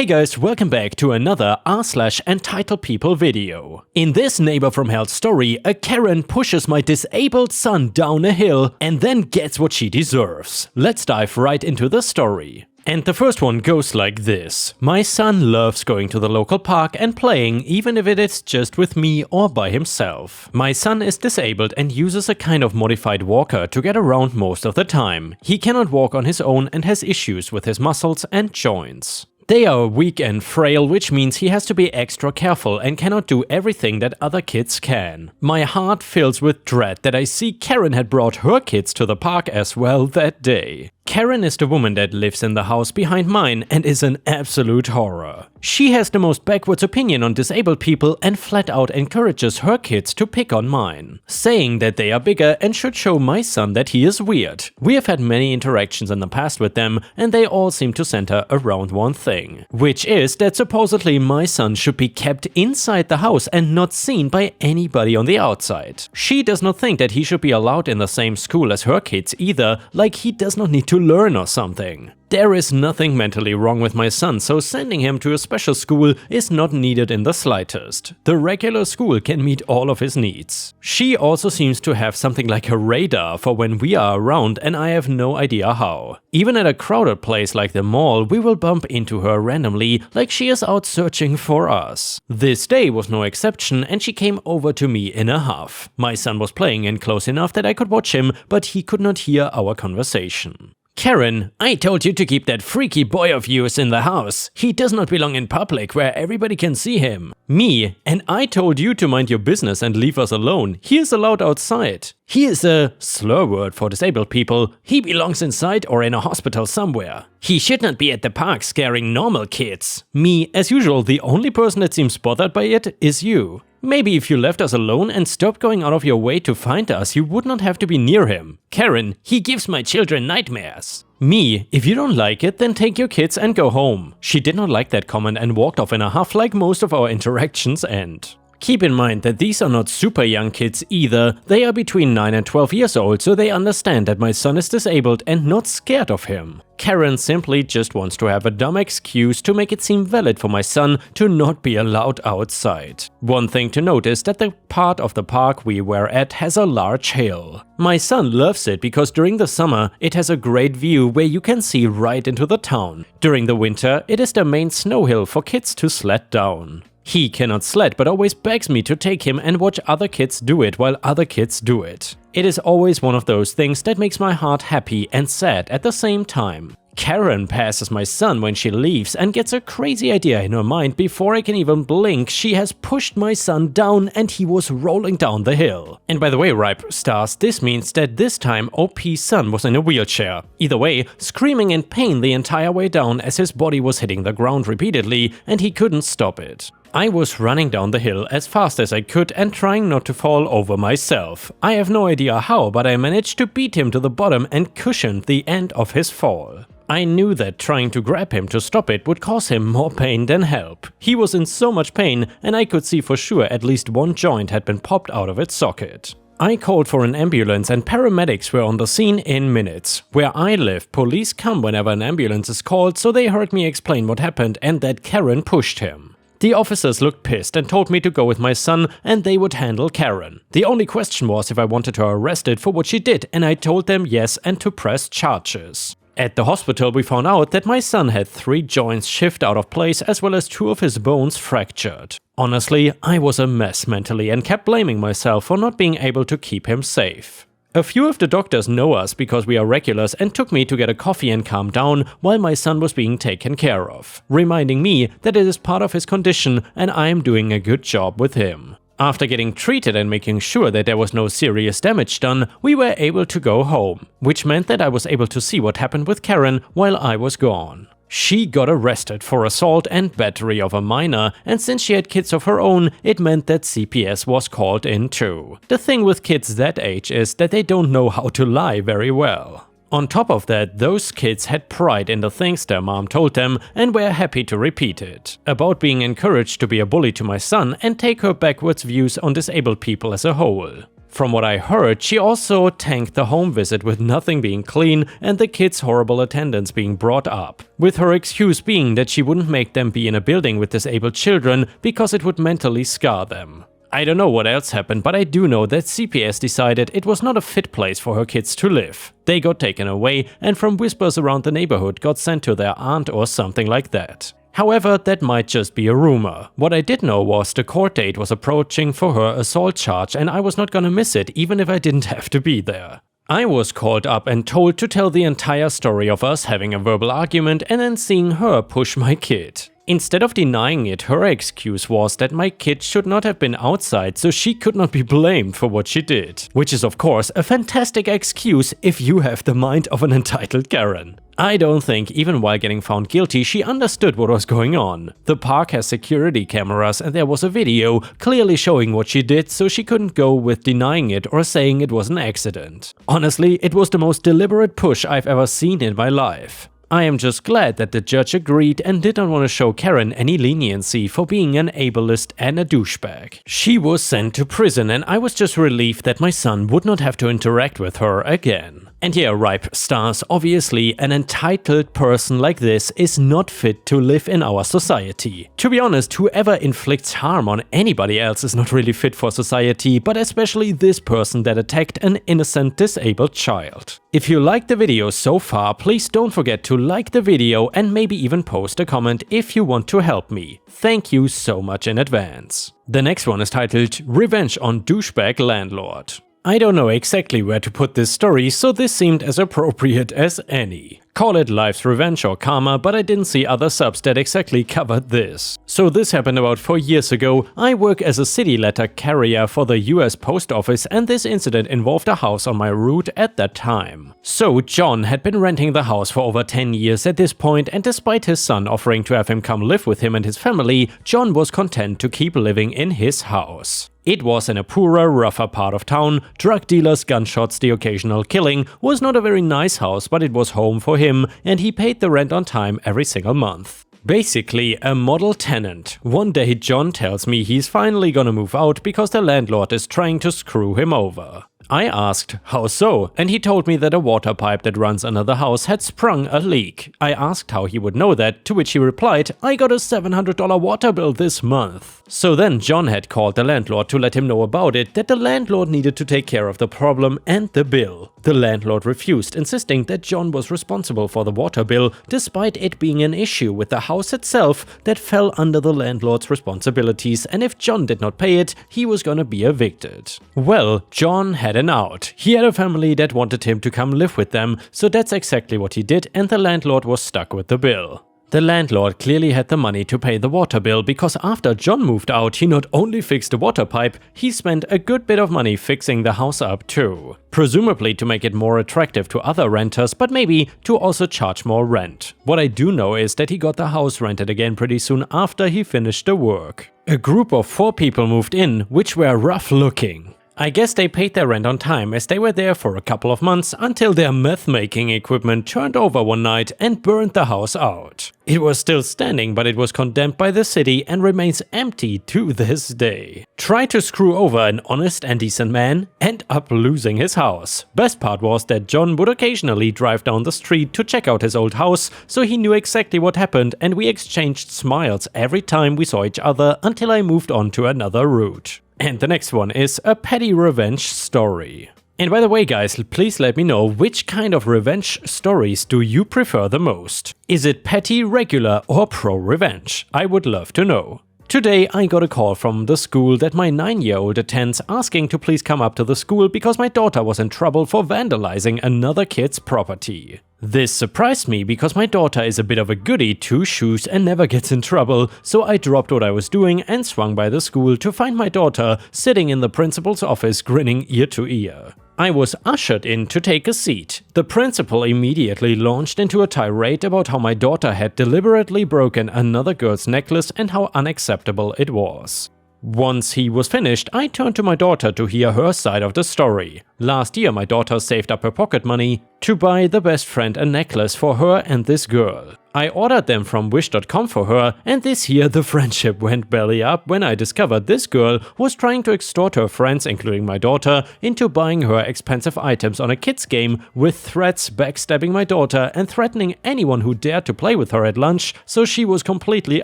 Hey guys, welcome back to another r/entitled people video. In this Neighbor from Hell story, a Karen pushes my disabled son down a hill and then gets what she deserves. Let's dive right into the story. And the first one goes like this. My son loves going to the local park and playing, even if it is just with me or by himself. My son is disabled and uses a kind of modified walker to get around most of the time. He cannot walk on his own and has issues with his muscles and joints. They are weak and frail, which means he has to be extra careful and cannot do everything that other kids can. My heart fills with dread that I see Karen had brought her kids to the park as well that day. Karen is the woman that lives in the house behind mine and is an absolute horror. She has the most backwards opinion on disabled people and flat out encourages her kids to pick on mine, saying that they are bigger and should show my son that he is weird. We have had many interactions in the past with them and they all seem to center around one thing, which is that supposedly my son should be kept inside the house and not seen by anybody on the outside. She does not think that he should be allowed in the same school as her kids either, like he does not need to learn or something. There is nothing mentally wrong with my son, so sending him to a special school is not needed in the slightest. The regular school can meet all of his needs. She also seems to have something like a radar for when we are around, and I have no idea how. Even at a crowded place like the mall, we will bump into her randomly, like she is out searching for us. This day was no exception, and she came over to me in a huff. My son was playing in close enough that I could watch him, but he could not hear our conversation. Karen, I told you to keep that freaky boy of yours in the house. He does not belong in public where everybody can see him. Me, and I told you to mind your business and leave us alone. He is allowed outside. He is a slur word for disabled people. He belongs inside or in a hospital somewhere. He should not be at the park scaring normal kids. Me, as usual, the only person that seems bothered by it is you. Maybe if you left us alone and stopped going out of your way to find us, you would not have to be near him. Karen, he gives my children nightmares. Me, if you don't like it, then take your kids and go home. She did not like that comment and walked off in a huff like most of our interactions end. Keep in mind that these are not super young kids either. They are between 9 and 12 years old, so they understand that my son is disabled and not scared of him. Karen simply just wants to have a dumb excuse to make it seem valid for my son to not be allowed outside. One thing to note is that the part of the park we were at has a large hill. My son loves it because during the summer it has a great view where you can see right into the town. During the winter it is the main snow hill for kids to sled down. He cannot sled but always begs me to take him and watch other kids do it while other kids do it. It is always one of those things that makes my heart happy and sad at the same time. Karen passes my son when she leaves and gets a crazy idea in her mind. Before I can even blink, she has pushed my son down and he was rolling down the hill. And by the way, Ripe Stars, this means that this time OP's son was in a wheelchair. Either way, screaming in pain the entire way down as his body was hitting the ground repeatedly and he couldn't stop it. I was running down the hill as fast as I could and trying not to fall over myself. I have no idea how, but I managed to beat him to the bottom and cushioned the end of his fall. I knew that trying to grab him to stop it would cause him more pain than help. He was in so much pain and I could see for sure at least one joint had been popped out of its socket. I called for an ambulance and paramedics were on the scene in minutes. Where I live, police come whenever an ambulance is called, so they heard me explain what happened and that Karen pushed him. The officers looked pissed and told me to go with my son and they would handle Karen. The only question was if I wanted her arrested for what she did, and I told them yes and to press charges. At the hospital we found out that my son had 3 joints shift out of place as well as 2 of his bones fractured. Honestly, I was a mess mentally and kept blaming myself for not being able to keep him safe. A few of the doctors know us because we are regulars and took me to get a coffee and calm down while my son was being taken care of, reminding me that it is part of his condition and I am doing a good job with him. After getting treated and making sure that there was no serious damage done, we were able to go home, which meant that I was able to see what happened with Karen while I was gone. She got arrested for assault and battery of a minor, and since she had kids of her own, it meant that CPS was called in too. The thing with kids that age is that they don't know how to lie very well. On top of that, those kids had pride in the things their mom told them and were happy to repeat it. About being encouraged to be a bully to my son and take her backwards views on disabled people as a whole. From what I heard, she also tanked the home visit with nothing being clean and the kids' horrible attendance being brought up, with her excuse being that she wouldn't make them be in a building with disabled children because it would mentally scar them. I don't know what else happened, but I do know that CPS decided it was not a fit place for her kids to live. They got taken away and from whispers around the neighborhood got sent to their aunt or something like that. However, that might just be a rumor. What I did know was the court date was approaching for her assault charge and I was not gonna miss it even if I didn't have to be there. I was called up and told to tell the entire story of us having a verbal argument and then seeing her push my kid. Instead of denying it, her excuse was that my kid should not have been outside so she could not be blamed for what she did. Which is of course a fantastic excuse if you have the mind of an entitled Karen. I don't think, even while getting found guilty, she understood what was going on. The park has security cameras and there was a video clearly showing what she did, so she couldn't go with denying it or saying it was an accident. Honestly, it was the most deliberate push I've ever seen in my life. I am just glad that the judge agreed and did not want to show Karen any leniency for being an ableist and a douchebag. She was sent to prison and I was just relieved that my son would not have to interact with her again. And yeah, ripe stars, obviously an entitled person like this is not fit to live in our society. To be honest, whoever inflicts harm on anybody else is not really fit for society, but especially this person that attacked an innocent disabled child. If you liked the video so far, please don't forget to like the video and maybe even post a comment if you want to help me. Thank you so much in advance. The next one is titled Revenge on Douchebag Landlord. I don't know exactly where to put this story, so this seemed as appropriate as any. Call it life's revenge or karma, but I didn't see other subs that exactly covered this. So this happened about 4 years ago. I work as a city letter carrier for the US Post Office and this incident involved a house on my route at that time. So John had been renting the house for over 10 years at this point, and despite his son offering to have him come live with him and his family, John was content to keep living in his house. It was in a poorer, rougher part of town. Drug dealers, gunshots, the occasional killing. Was not a very nice house, but it was home for him and he paid the rent on time every single month. Basically a model tenant. One day John tells me he's finally gonna move out because the landlord is trying to screw him over. I asked, how so? And he told me that a water pipe that runs under the house had sprung a leak. I asked how he would know that, to which he replied, I got a $700 water bill this month. So then John had called the landlord to let him know about it, that the landlord needed to take care of the problem and the bill. The landlord refused, insisting that John was responsible for the water bill, despite it being an issue with the house itself that fell under the landlord's responsibilities, and if John did not pay it, he was gonna be evicted. Well, John had an out. He had a family that wanted him to come live with them, so that's exactly what he did, and the landlord was stuck with the bill. The landlord clearly had the money to pay the water bill because after John moved out, he not only fixed the water pipe, he spent a good bit of money fixing the house up too. Presumably to make it more attractive to other renters, but maybe to also charge more rent. What I do know is that he got the house rented again pretty soon after he finished the work. A group of 4 people moved in, which were rough looking. I guess they paid their rent on time as they were there for a couple of months until their meth-making equipment turned over one night and burned the house out. It was still standing, but it was condemned by the city and remains empty to this day. Try to screw over an honest and decent man, end up losing his house. Best part was that John would occasionally drive down the street to check out his old house, so he knew exactly what happened and we exchanged smiles every time we saw each other until I moved on to another route. And the next one is a petty revenge story. And by the way guys, please let me know which kind of revenge stories do you prefer the most? Is it petty, regular or pro-revenge? I would love to know. Today I got a call from the school that my 9-year-old attends asking to please come up to the school because my daughter was in trouble for vandalizing another kid's property. This surprised me because my daughter is a bit of a goody two-shoes and never gets in trouble, so I dropped what I was doing and swung by the school to find my daughter sitting in the principal's office grinning ear to ear. I was ushered in to take a seat. The principal immediately launched into a tirade about how my daughter had deliberately broken another girl's necklace and how unacceptable it was. Once he was finished, I turned to my daughter to hear her side of the story. Last year my daughter saved up her pocket money to buy the best friend a necklace for her and this girl. I ordered them from wish.com for her, and this year the friendship went belly up when I discovered this girl was trying to extort her friends, including my daughter, into buying her expensive items on a kids game, with threats, backstabbing my daughter and threatening anyone who dared to play with her at lunch, so she was completely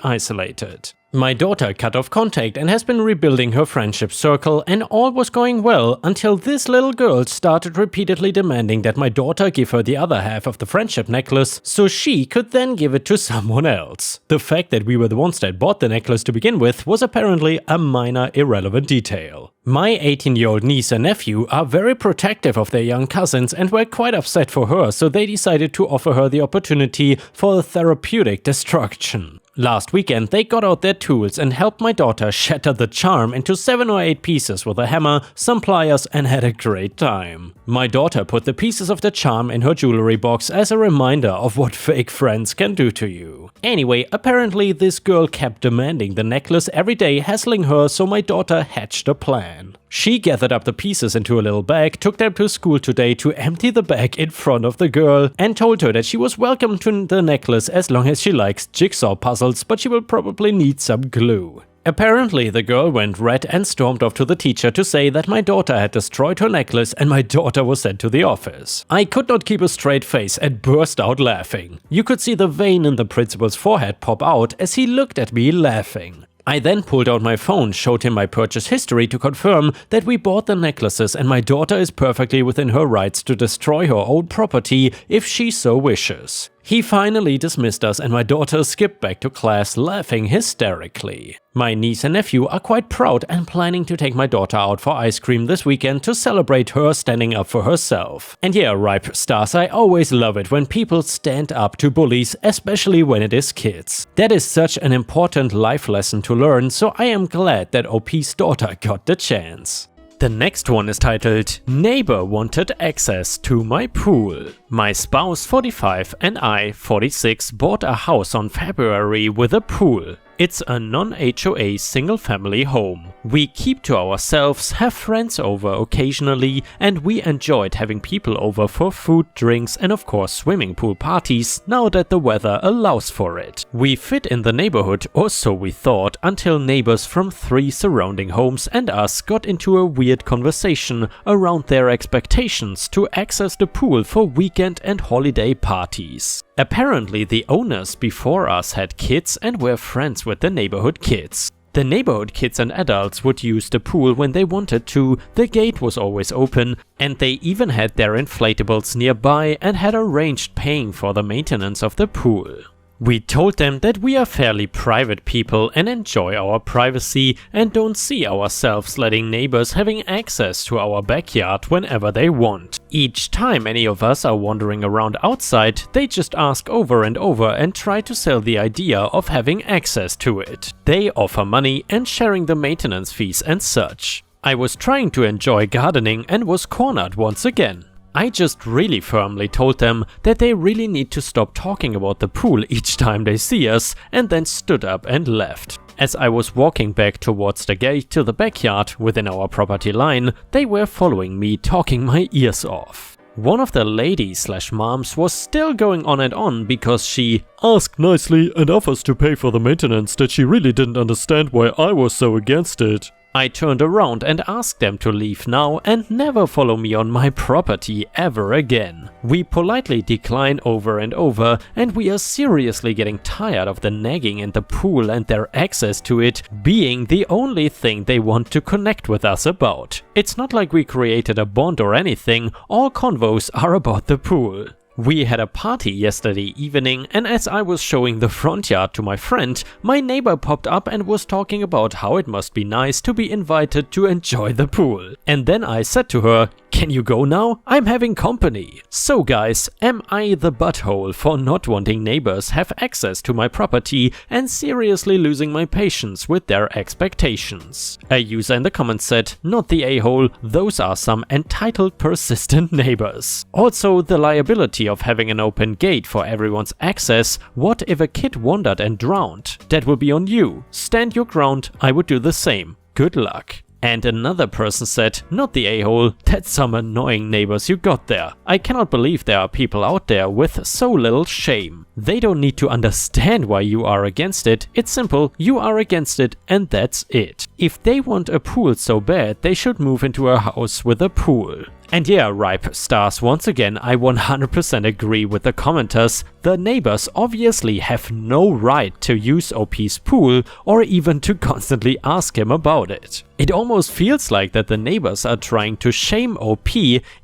isolated. My daughter cut off contact and has been rebuilding her friendship circle, and all was going well until this little girl started repeatedly demanding that my daughter give her the other half of the friendship necklace so she could then give it to someone else. The fact that we were the ones that bought the necklace to begin with was apparently a minor irrelevant detail. My 18-year-old niece and nephew are very protective of their young cousins and were quite upset for her, so they decided to offer her the opportunity for therapeutic destruction. Last weekend they got out their tools and helped my daughter shatter the charm into 7 or 8 pieces with a hammer, some pliers, and had a great time. My daughter put the pieces of the charm in her jewelry box as a reminder of what fake friends can do to you. Anyway, apparently this girl kept demanding the necklace every day, hassling her, so my daughter hatched a plan. She gathered up the pieces into a little bag, took them to school today to empty the bag in front of the girl, and told her that she was welcome to the necklace as long as she likes jigsaw puzzles, but she will probably need some glue. Apparently the girl went red and stormed off to the teacher to say that my daughter had destroyed her necklace and my daughter was sent to the office. I could not keep a straight face and burst out laughing. You could see the vein in the principal's forehead pop out as he looked at me laughing. I then pulled out my phone, showed him my purchase history to confirm that we bought the necklaces and my daughter is perfectly within her rights to destroy her own property if she so wishes. He finally dismissed us and my daughter skipped back to class laughing hysterically. My niece and nephew are quite proud and planning to take my daughter out for ice cream this weekend to celebrate her standing up for herself. And yeah, ripe stars, I always love it when people stand up to bullies, especially when it is kids. That is such an important life lesson to learn, so I am glad that OP's daughter got the chance. The next one is titled Neighbor Wanted Access to My Pool. My spouse 45 and I 46 bought a house on February with a pool. It's a non-HOA single-family home. We keep to ourselves, have friends over occasionally, and we enjoyed having people over for food, drinks, and of course swimming pool parties now that the weather allows for it. We fit in the neighborhood, or so we thought, until neighbors from 3 surrounding homes and us got into a weird conversation around their expectations to access the pool for weekend and holiday parties. Apparently the owners before us had kids and were friends with the neighborhood kids. The neighborhood kids and adults would use the pool when they wanted to, the gate was always open, and they even had their inflatables nearby and had arranged paying for the maintenance of the pool. We told them that we are fairly private people and enjoy our privacy and don't see ourselves letting neighbors having access to our backyard whenever they want. Each time any of us are wandering around outside, they just ask over and over and try to sell the idea of having access to it. They offer money and sharing the maintenance fees and such. I was trying to enjoy gardening and was cornered once again. I just really firmly told them that they really need to stop talking about the pool each time they see us, and then stood up and left. As I was walking back towards the gate to the backyard within our property line, they were following me, talking my ears off. One of the ladies/moms was still going on and on because she asked nicely and offers to pay for the maintenance that she really didn't understand why I was so against it. I turned around and asked them to leave now and never follow me on my property ever again. We politely decline over and over, and we are seriously getting tired of the nagging and the pool and their access to it being the only thing they want to connect with us about. It's not like we created a bond or anything, all convos are about the pool. We had a party yesterday evening, and as I was showing the front yard to my friend, my neighbor popped up and was talking about how it must be nice to be invited to enjoy the pool. And then I said to her, "Can you go now? I'm having company." So guys, am I the butthole for not wanting neighbors have access to my property and seriously losing my patience with their expectations? A user in the comments said, "Not the a-hole, those are some entitled persistent neighbors." Also, the liability of having an open gate for everyone's access. What if a kid wandered and drowned? That will be on you. Stand your ground, I would do the same. good luck. And another person said, not the a-hole, that's some annoying neighbors you got there. I cannot believe there are people out there with so little shame. They don't need to understand why you are against it. It's simple, you are against it and that's it. If they want a pool so bad, they should move into a house with a pool. And yeah, Ripe Stars, once again, I 100% agree with the commenters. The neighbors obviously have no right to use OP's pool or even to constantly ask him about it. It almost feels like that the neighbors are trying to shame OP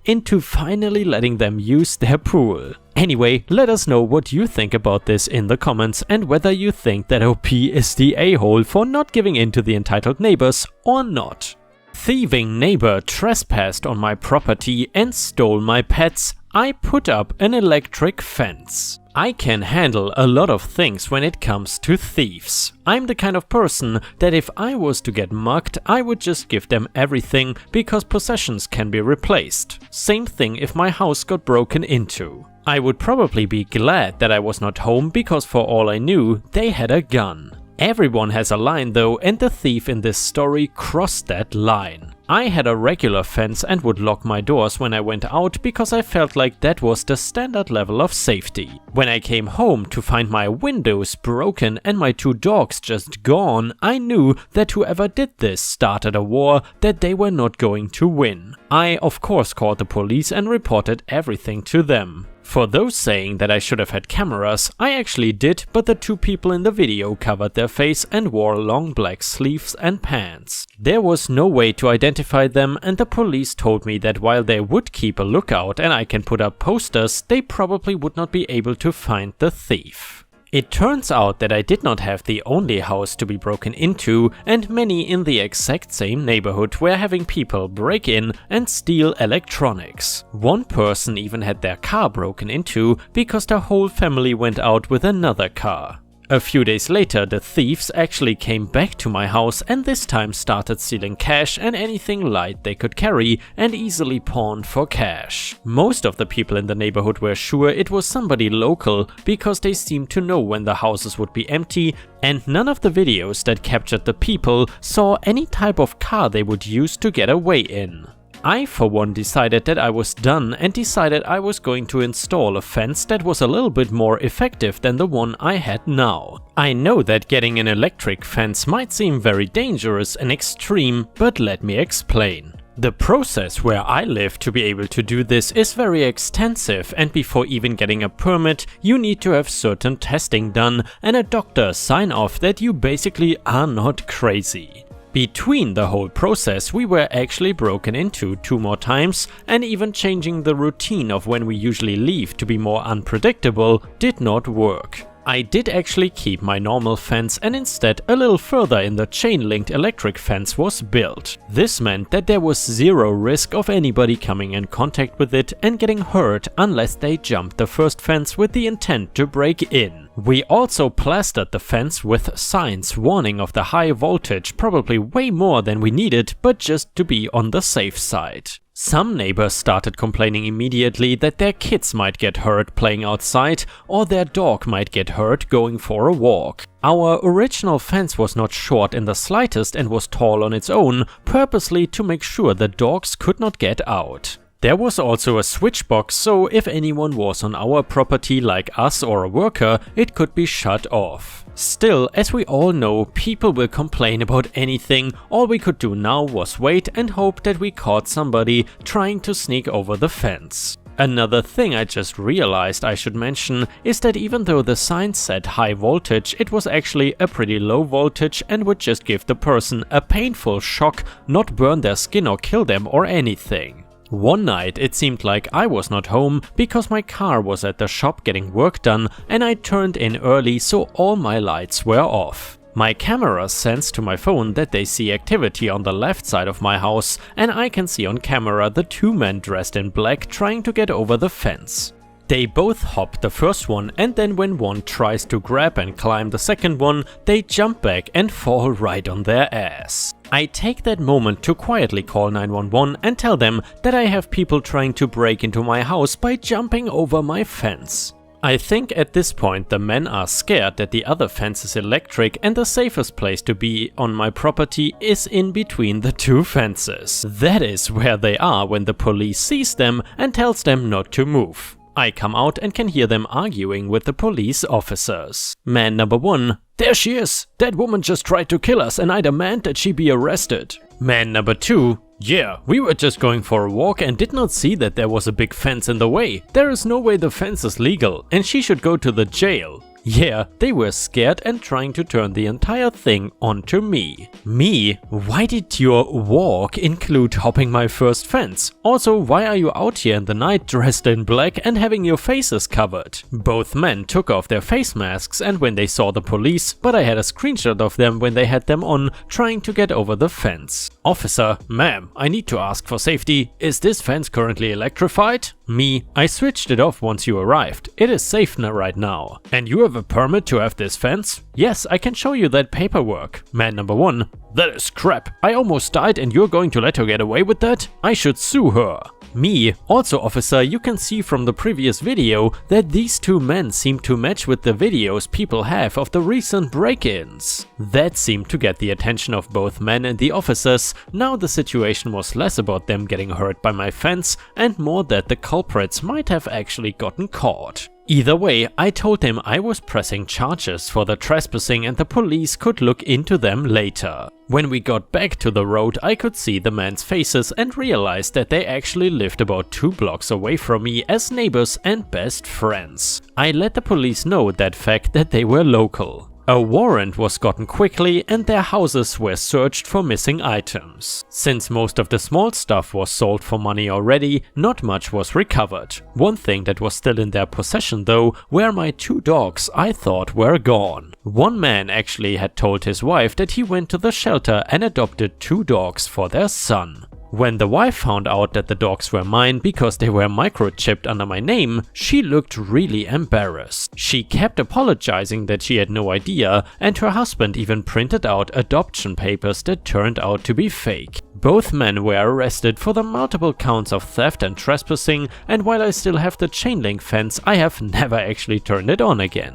into finally letting them use their pool. Anyway, let us know what you think about this in the comments and whether you think that OP is the a-hole for not giving in to the entitled neighbors or not. Thieving neighbor trespassed on my property and stole my pets. I put up an electric fence. I can handle a lot of things when it comes to thieves. I'm the kind of person that if I was to get mugged, I would just give them everything because possessions can be replaced. Same thing if my house got broken into. I would probably be glad that I was not home because for all I knew, they had a gun. Everyone has a line though, and the thief in this story crossed that line. I had a regular fence and would lock my doors when I went out because I felt like that was the standard level of safety. When I came home to find my windows broken and my 2 dogs just gone, I knew that whoever did this started a war that they were not going to win. I of course called the police and reported everything to them. For those saying that I should have had cameras, I actually did, but the 2 people in the video covered their face and wore long black sleeves and pants. There was no way to identify them and the police told me that while they would keep a lookout and I can put up posters, they probably would not be able to find the thief. It turns out that I did not have the only house to be broken into, and many in the exact same neighborhood were having people break in and steal electronics. One person even had their car broken into because their whole family went out with another car. A few days later, the thieves actually came back to my house and this time started stealing cash and anything light they could carry and easily pawned for cash. Most of the people in the neighborhood were sure it was somebody local because they seemed to know when the houses would be empty, and none of the videos that captured the people saw any type of car they would use to get away in. I for one decided that I was done and decided I was going to install a fence that was a little bit more effective than the one I had now. I know that getting an electric fence might seem very dangerous and extreme, but let me explain. The process where I live to be able to do this is very extensive, and before even getting a permit you need to have certain testing done and a doctor sign off that you basically are not crazy. Between the whole process we were actually broken into 2 more times, and even changing the routine of when we usually leave to be more unpredictable did not work. I did actually keep my normal fence and instead a little further in the chain-linked electric fence was built. This meant that there was 0 risk of anybody coming in contact with it and getting hurt unless they jumped the first fence with the intent to break in. We also plastered the fence with signs warning of the high voltage, probably way more than we needed, but just to be on the safe side. Some neighbors started complaining immediately that their kids might get hurt playing outside or their dog might get hurt going for a walk. Our original fence was not short in the slightest and was tall on its own, purposely to make sure the dogs could not get out. There was also a switch box, so if anyone was on our property like us or a worker, it could be shut off. Still, as we all know, people will complain about anything. All we could do now was wait and hope that we caught somebody trying to sneak over the fence. Another thing I just realized I should mention is that even though the sign said high voltage, it was actually a pretty low voltage and would just give the person a painful shock, not burn their skin or kill them or anything. One night it seemed like I was not home because my car was at the shop getting work done and I turned in early, so all my lights were off. My camera sends to my phone that they see activity on the left side of my house, and I can see on camera the 2 men dressed in black trying to get over the fence. They both hop the first one, and then when one tries to grab and climb the second one, they jump back and fall right on their ass. I take that moment to quietly call 911 and tell them that I have people trying to break into my house by jumping over my fence. I think at this point the men are scared that the other fence is electric and the safest place to be on my property is in between the two fences. That is where they are when the police sees them and tells them not to move. I come out and can hear them arguing with the police officers. Man number 1, "There she is! That woman just tried to kill us and I demand that she be arrested." Man number 2, "Yeah, we were just going for a walk and did not see that there was a big fence in the way. There is no way the fence is legal and she should go to the jail." Yeah, they were scared and trying to turn the entire thing onto me. Me? Why did your walk include hopping my first fence? Also, why are you out here in the night dressed in black and having your faces covered? Both men took off their face masks and when they saw the police, but I had a screenshot of them when they had them on, trying to get over the fence. Officer, "Ma'am, I need to ask for safety. Is this fence currently electrified?" Me, "I switched it off once you arrived. It is safe right now. And you have a permit to have this fence?" "Yes, I can show you that paperwork." Man number 1, "That is crap. I almost died and you're going to let her get away with that? I should sue her." Me, "Also officer, you can see from the previous video that these two men seem to match with the videos people have of the recent break-ins." That seemed to get the attention of both men and the officers. Now the situation was less about them getting hurt by my fence and more that the culprits might have actually gotten caught. Either way, I told him I was pressing charges for the trespassing and the police could look into them later. When we got back to the road, I could see the men's faces and realized that they actually lived about 2 blocks away from me as neighbors and best friends. I let the police know that fact that they were local. A warrant was gotten quickly and their houses were searched for missing items. Since most of the small stuff was sold for money already, not much was recovered. One thing that was still in their possession though were my 2 dogs I thought were gone. One man actually had told his wife that he went to the shelter and adopted 2 dogs for their son. When the wife found out that the dogs were mine because they were microchipped under my name, she looked really embarrassed. She kept apologizing that she had no idea, and her husband even printed out adoption papers that turned out to be fake. Both men were arrested for the multiple counts of theft and trespassing, and while I still have the chain link fence, I have never actually turned it on again.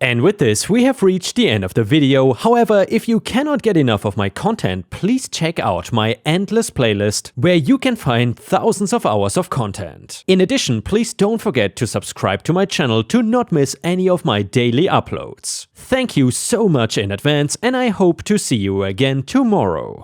And with this, we have reached the end of the video. However, if you cannot get enough of my content, please check out my endless playlist, where you can find thousands of hours of content. In addition, please don't forget to subscribe to my channel to not miss any of my daily uploads. Thank you so much in advance, and I hope to see you again tomorrow.